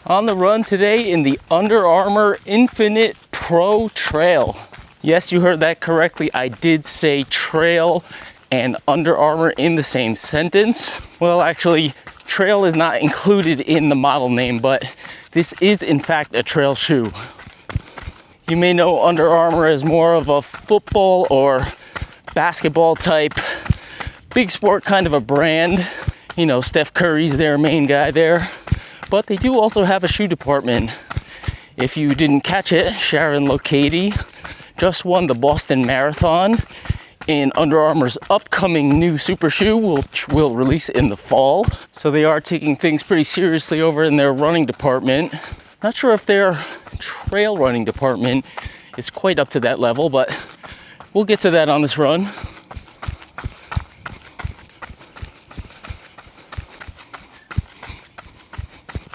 On the run today in the Under Armour Infinite Pro Trail. Yes, you heard that correctly. I did say trail and Under Armour in the same sentence. Well, actually, trail is not included in the model name, but this is in fact a trail shoe. You may know Under Armour as more of a football or basketball type, big sport kind of a brand. You know, Steph Curry's their main guy there. But they do also have a shoe department. If you didn't catch it, Sharon Lokedi just won the Boston Marathon in Under Armour's upcoming new super shoe, which will release in the fall. So they are taking things pretty seriously over in their running department. Not sure if their trail running department is quite up to that level, but we'll get to that on this run.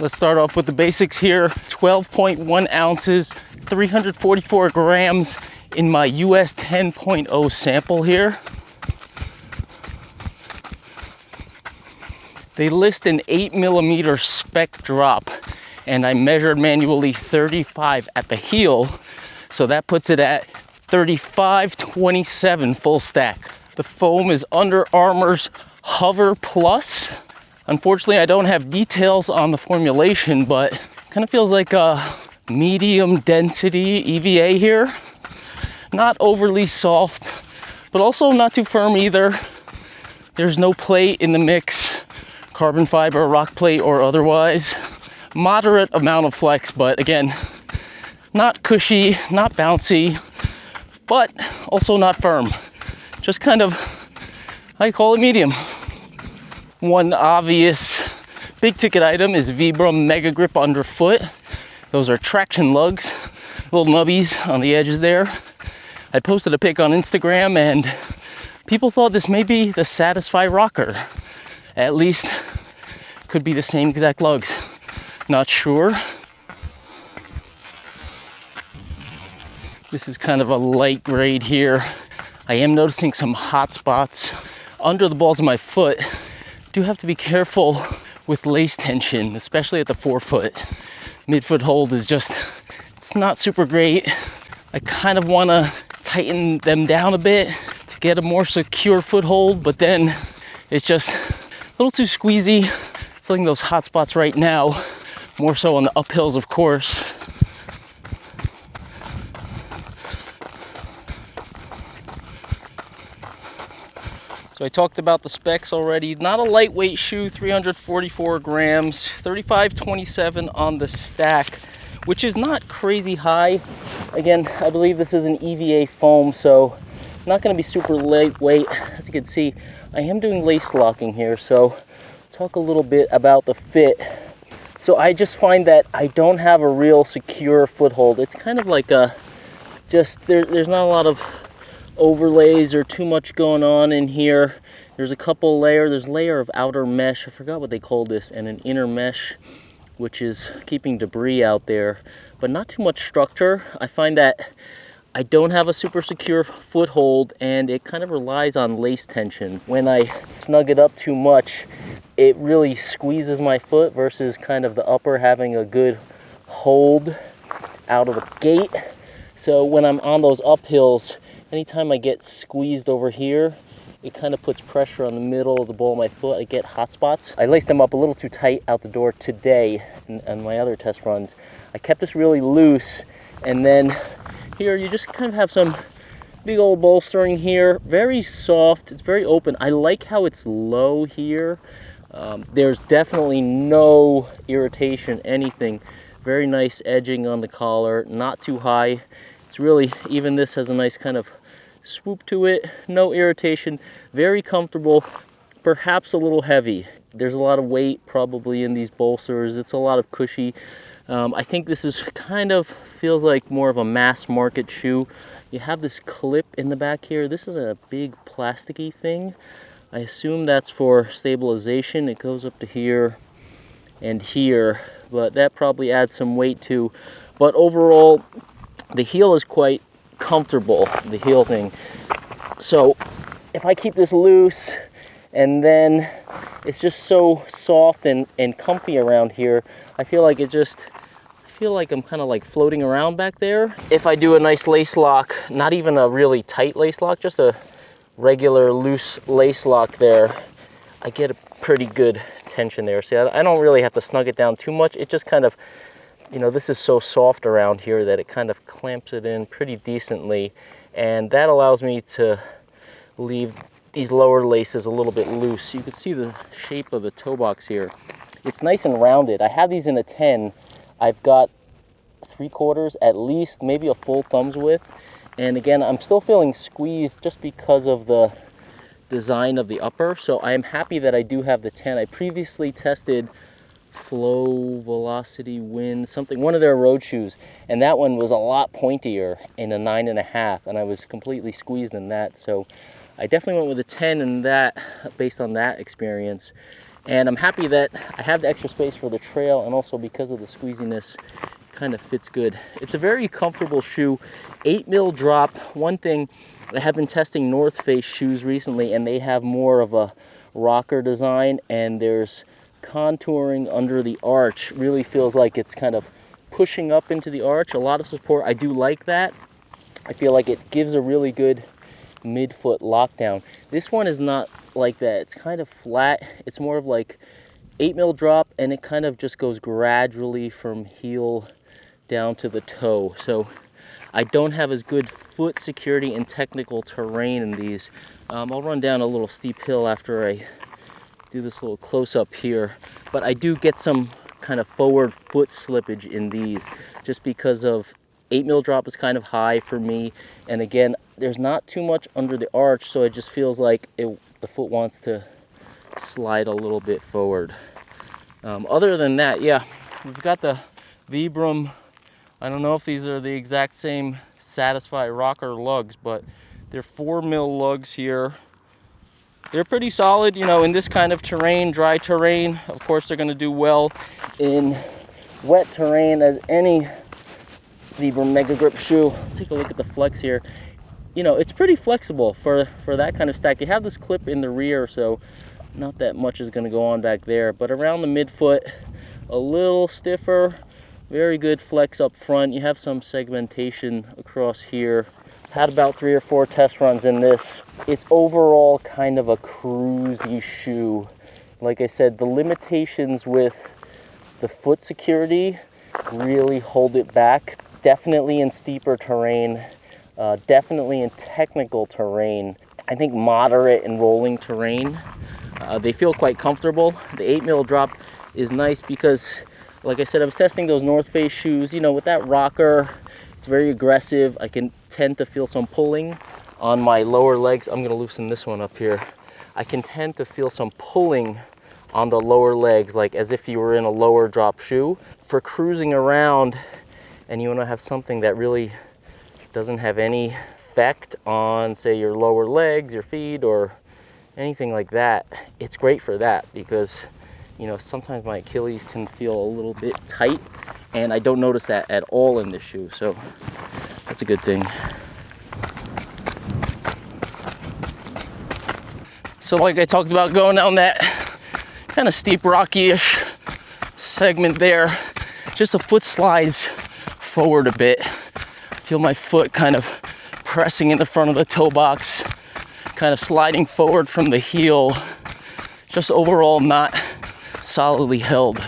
Let's start off with the basics here. 12.1 ounces, 344 grams in my US 10.0 sample here. They list an 8mm spec drop, and I measured manually 35 at the heel, so that puts it at 35.27 full stack. The foam is Under Armour's HOVR Plus. Unfortunately, I don't have details on the formulation, but kind of feels like a medium density EVA here. Not overly soft, but also not too firm either. There's no plate in the mix, carbon fiber, rock plate, or otherwise. Moderate amount of flex, but again, not cushy, not bouncy, but also not firm. Just kind of, I call it medium. One obvious big ticket item is Vibram Megagrip underfoot. Those are traction lugs, little nubbies on the edges there. I posted a pic on Instagram and people thought this may be the Satisfy rocker. At least could be the same exact lugs. Not sure. This is kind of a light grade here. I am noticing some hot spots under the balls of my foot. Do have to be careful with lace tension, especially at the forefoot. Midfoot hold is just, it's not super great. I kind of want to tighten them down a bit to get a more secure foothold, but then it's just a little too squeezy. Feeling those hot spots right now, more so on the uphills, of course. So I talked about the specs already. Not a lightweight shoe, 344 grams, 35.27 on the stack, which is not crazy high. Again, I believe this is an EVA foam, so not going to be super lightweight. As you can see, I am doing lace locking here, so talk a little bit about the fit. So I just find that I don't have a real secure foothold. It's kind of like a, there's not a lot of overlays or too much going on in here. There's a couple there's a layer of outer mesh, I forgot what they call this, and an inner mesh, which is keeping debris out there, but not too much structure. I find that I don't have a super secure foothold, and it kind of relies on lace tension. When I snug it up too much, it really squeezes my foot versus kind of the upper having a good hold out of the gate. So when I'm on those uphills, anytime I get squeezed over here, it kind of puts pressure on the middle of the ball of my foot. I get hot spots. I laced them up a little too tight out the door today in my other test runs. I kept this really loose, and then here you just kind of have some big old bolstering here. Very soft, it's very open. I like how it's low here. There's definitely no irritation, anything. Very nice edging on the collar, not too high. It's really, even this has a nice kind of swoop to it, no irritation, very comfortable, perhaps a little heavy. There's a lot of weight probably in these bolsters. It's a lot of cushy. I think this is kind of feels like more of a mass market shoe. You have this clip in the back here. This is a big plasticky thing. I assume that's for stabilization. It goes up to here and here, but that probably adds some weight too. But overall, the heel is quite comfortable, the heel thing. So if I keep this loose and then it's just so soft and comfy around here. I feel like I'm kind of like floating around back there. If I do a nice lace lock, not even a really tight lace lock, just a regular loose lace lock there, I get a pretty good tension there. See, I don't really have to snug it down too much. It just kind of, you know, this is so soft around here that it kind of clamps it in pretty decently. And that allows me to leave these lower laces a little bit loose. You can see the shape of the toe box here. It's nice and rounded. I have these in a 10. I've got 3/4 at least, maybe a full thumb's width. And again, I'm still feeling squeezed just because of the design of the upper. So I am happy that I do have the 10. I previously tested Flow, Velociti, Wind, something, one of their road shoes. And that one was a lot pointier in a 9.5. And I was completely squeezed in that. So I definitely went with a 10 in that, based on that experience. And I'm happy that I have the extra space for the trail, and also because of the squeeziness, it kind of fits good. It's a very comfortable shoe. 8mm drop. One thing, I have been testing North Face shoes recently, and they have more of a rocker design, and there's contouring under the arch. Really feels like it's kind of pushing up into the arch. A lot of support. I do like that. I feel like it gives a really good midfoot lockdown. This one is not like that. It's kind of flat. It's more of like 8mm drop, and it kind of just goes gradually from heel down to the toe. So I don't have as good foot security in technical terrain in these. I'll run down a little steep hill after I do this little close-up here, but I do get some kind of forward foot slippage in these just because of 8mm drop is kind of high for me, and again, there's not too much under the arch, so it just feels like the foot wants to slide a little bit forward. Other than that, yeah, we've got the Vibram. I don't know if these are the exact same Satisfy rocker lugs, but they're 4mm lugs here. They're pretty solid, you know, in this kind of terrain, dry terrain. Of course, they're going to do well in wet terrain as any Vibram Megagrip shoe. Take a look at the flex here. You know, it's pretty flexible for that kind of stack. You have this clip in the rear, so not that much is going to go on back there. But around the midfoot, a little stiffer. Very good flex up front. You have some segmentation across here. Had about 3 or 4 test runs in this. It's overall kind of a cruisy shoe. Like I said, the limitations with the foot security really hold it back. Definitely in steeper terrain, definitely in technical terrain. I think moderate and rolling terrain, they feel quite comfortable. The 8mm drop is nice because, like I said, I was testing those North Face shoes. You know, with that rocker, it's very aggressive. I can tend to feel some pulling on my lower legs. I'm gonna loosen this one up here. I can tend to feel some pulling on the lower legs, like as if you were in a lower drop shoe. For cruising around, and you want to have something that really doesn't have any effect on, say, your lower legs, your feet, or anything like that, it's great for that, because, you know, sometimes my Achilles can feel a little bit tight, and I don't notice that at all in this shoe, so that's a good thing. So like I talked about, going down that kind of steep, rocky-ish segment there, just the foot slides forward a bit. I feel my foot kind of pressing in the front of the toe box, kind of sliding forward from the heel, just overall not solidly held.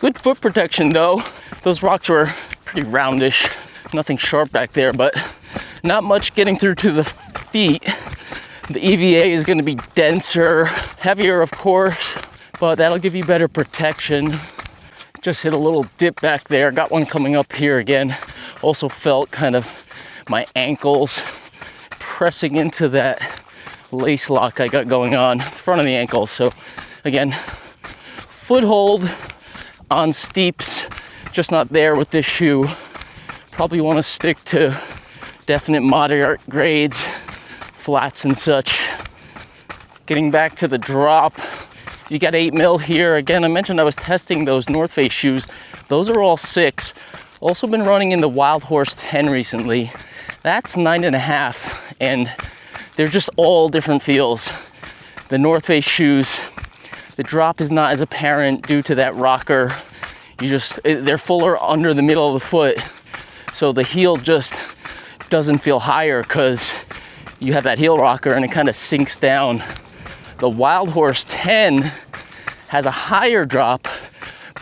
Good foot protection though. Those rocks were pretty roundish, nothing sharp back there, but not much getting through to the feet. The EVA is going to be denser, heavier of course, but that'll give you better protection. Just hit a little dip back there. Got one coming up here again. Also felt kind of my ankles pressing into that lace lock I got going on, front of the ankles. So again, foothold on steeps, just not there with this shoe. Probably want to stick to definite moderate grades, flats and such. Getting back to the drop, you got 8mm here. Again, I mentioned I was testing those North Face shoes. Those are all 6. Also been running in the Wild Horse 10 recently. That's 9.5, and they're just all different feels. the North Face shoes, the drop is not as apparent due to that rocker. They're fuller under the middle of the foot, so the heel just doesn't feel higher because you have that heel rocker and it kind of sinks down. The Wild Horse 10 has a higher drop,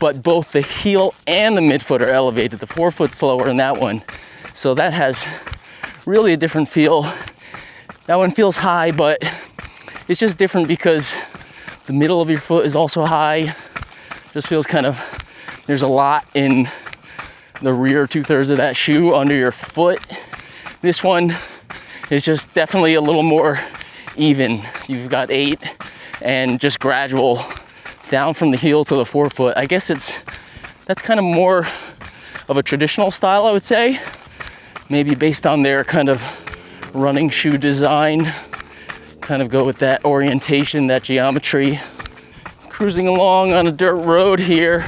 but both the heel and the midfoot are elevated. The forefoot's lower in that one, so that has really a different feel. That one feels high, but it's just different because the middle of your foot is also high. Just feels kind of, there's a lot in the rear 2/3 of that shoe under your foot. This one is just definitely a little more even. You've got 8 and just gradual down from the heel to the forefoot. I guess that's kind of more of a traditional style, I would say. Maybe based on their kind of running shoe design. Kind of go with that orientation, that geometry. Cruising along on a dirt road here.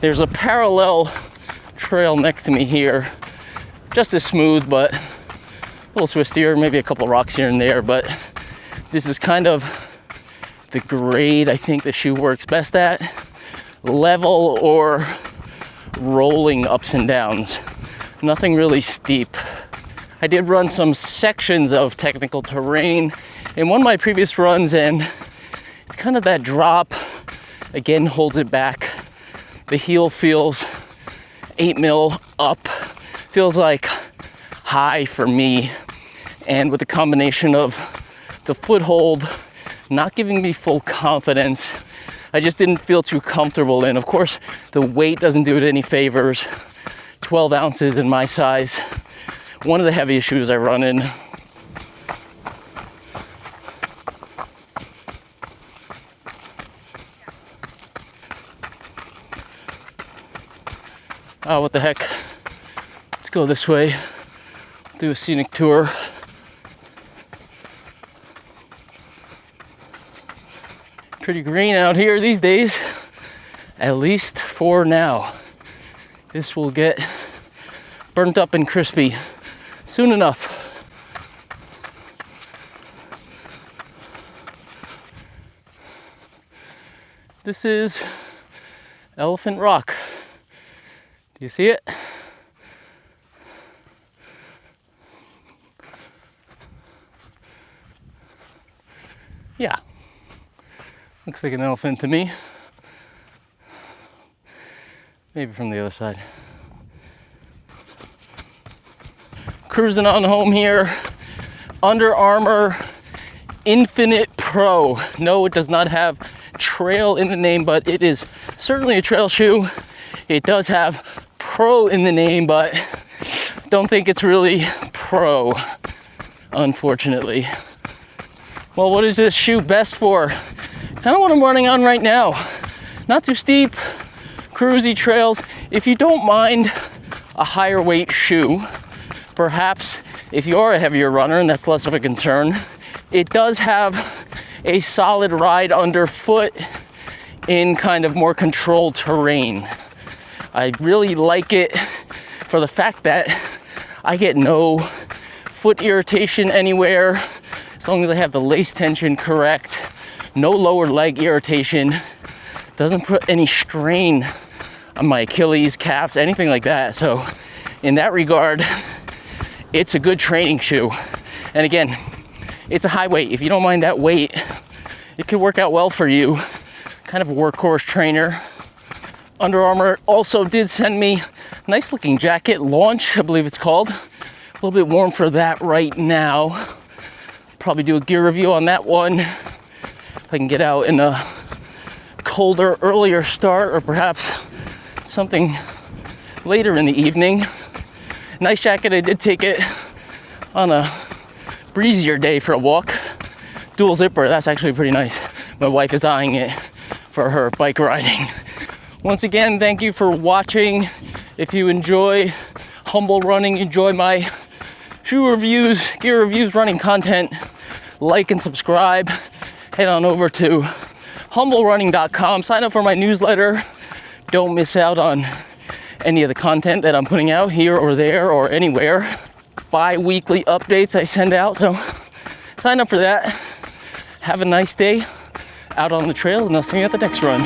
There's a parallel trail next to me here. Just as smooth, but a little twistier, maybe a couple rocks here and there, but this is kind of the grade I think the shoe works best at. Level or rolling ups and downs. Nothing really steep. I did run some sections of technical terrain in one of my previous runs, and it's kind of that drop, again, holds it back. The heel feels 8 mil up, feels like high for me, and with the combination of the foothold not giving me full confidence, I just didn't feel too comfortable in. Of course, the weight doesn't do it any favors. 12 ounces in my size. One of the heaviest shoes I run in. Oh, what the heck. Let's go this way. Do a scenic tour. Pretty green out here these days, at least for now. This will get burnt up and crispy soon enough. This is Elephant Rock. Do you see it? Yeah. Looks like an elephant to me. Maybe from the other side. Cruising on home here. Under Armour Infinite Pro. No, it does not have trail in the name, but it is certainly a trail shoe. It does have pro in the name, but don't think it's really pro, unfortunately. Well, what is this shoe best for? Kind of what I'm running on right now. Not too steep, cruisy trails. If you don't mind a higher weight shoe, perhaps if you are a heavier runner and that's less of a concern, it does have a solid ride underfoot in kind of more controlled terrain. I really like it for the fact that I get no foot irritation anywhere as long as I have the lace tension correct. No lower leg irritation, doesn't put any strain on my Achilles, calves, anything like that. So in that regard, it's a good training shoe. And again, it's a high weight. If you don't mind that weight, it could work out well for you. Kind of a workhorse trainer. Under Armour also did send me a nice looking jacket, Launch, I believe it's called. A little bit warm for that right now. Probably do a gear review on that one. If I can get out in a colder, earlier start, or perhaps something later in the evening. Nice jacket. I did take it on a breezier day for a walk. Dual zipper, that's actually pretty nice. My wife is eyeing it for her bike riding. Once again, thank you for watching. If you enjoy humble running, enjoy my shoe reviews, gear reviews, running content, like and subscribe. Head on over to humblerunning.com. Sign up for my newsletter. Don't miss out on any of the content that I'm putting out here or there or anywhere. Bi-weekly updates I send out, so sign up for that. Have a nice day out on the trail, and I'll see you at the next run.